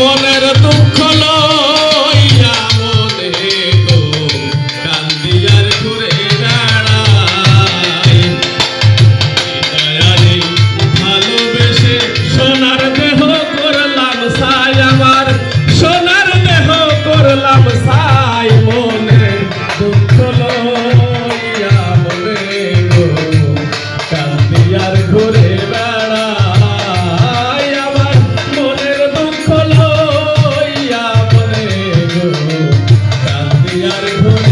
মনের দুঃখ লইয়া মনে গো কান্দিয়ার ঘুরে বেড়াই দয়ারে ভালোবেসে সোনার দেহ করলাম সাই আমার সোনার দেহ করলাম সাই মনের দুঃখ লইয়া মনে গো কান্দিয়ার ঘুরে আর